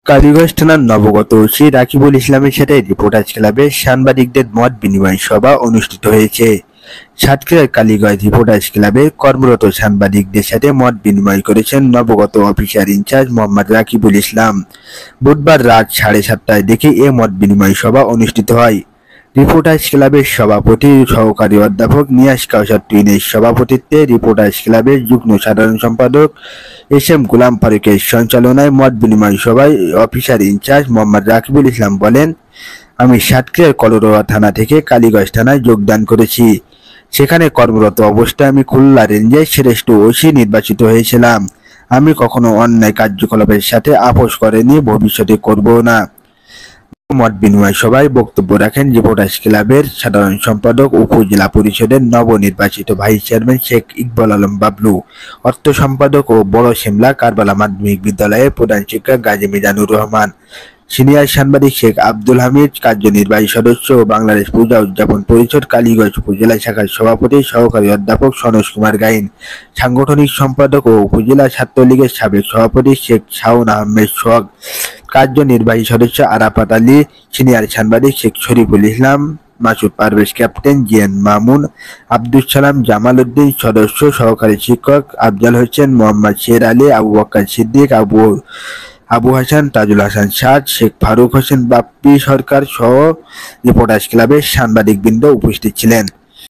কালীগঞ্জ থানার নবগত ওসি রাকিবুল ইসলামের সাথে রিপোর্টার্স ক্লাবে সাংবাদিকদের মত বিনিময় সভা অনুষ্ঠিত হয়েছে। সাতক্ষীরার কালীগঞ্জ রিপোর্টার্স ক্লাবে কর্মরত সাংবাদিকদের সাথে মত বিনিময় করেছেন নবগত অফিসার ইনচার্জ মোহাম্মদ রাকিবুল ইসলাম। বুধবার রাত 7:30টায় দেখে এ মত বিনিময় সভা অনুষ্ঠিত হয়। রিপোর্টার্স ক্লাবের সভাপতি সহকারী অধ্যাপক নিয়াজ কাউসার টুইনের সভাপতিত্বে রিপোর্টার্স ক্লাবের যুগ্ম সাধারণ সম্পাদক এস.এম. গোলাম ফারুকের সঞ্চালনায় মত বিনিময় সভায় অফিসার ইনচার্জ মোহাম্মদ রাকিবুল ইসলাম বলেন, আমি সাতক্ষীরার কলরোয়া থানা থেকে কালীগঞ্জ থানায় যোগদান করেছি। সেখানে কর্মরত অবস্থায় আমি খুলনা রেঞ্জের শ্রেষ্ঠ ওসি নির্বাচিত হয়েছিলাম। আমি কখনো অন্যায় কার্যকলাপের সাথে আপোষ করেনি, ভবিষ্যতে করব না। মত বিনিময় সভায় বক্তব্য রাখেন রিপোর্টার্স ক্লাবের সাধারণ সম্পাদক উপজেলা পরিষদের নবনির্বাচিত ভাইস চেয়ারম্যান শেখ ইকবাল আলম বাবলু, অর্থ সম্পাদক ও বড় শিমলা কারবালা মাধ্যমিক বিদ্যালয়ের প্রধান শিক্ষক গাজী মিজানুর রহমান, সিনিয়র সাংবাদিক শেখ আব্দুল হামিদ, কার্যনির্বাহী সদস্য ও বাংলাদেশ পূজা উদযাপন পরিষদ কালীগঞ্জ উপজেলা শাখার সভাপতি সহকারী অধ্যাপক সনজ কুমার গাইন, সাংগঠনিক সম্পাদক ও উপজেলা ছাত্রলীগের সাবেক সভাপতি শেখ শাওন আহমেদ সোহাগ, কার্যনির্বাহী সদস্য আরাফাত আলী, সিনিয়র সাংবাদিক শেখ শরীফুল ইসলাম, মাসুদ পারভেজ, ক্যাপ্টেন জিয়ান মামুন, আব্দুল সালাম, জামাল উদ্দিন সদস্য, সহকারী শিক্ষক আফজাল হোসেন, মোহাম্মদ শের আলী, আবু বকর সিদ্দিক, আবু হাসান, তাজুল হাসান সাদ, শেখ ফারুক হোসেন, বাপ্পি সরকার সহ রিপোর্টার্স ক্লাবের সাংবাদিকবৃন্দ উপস্থিত ছিলেন।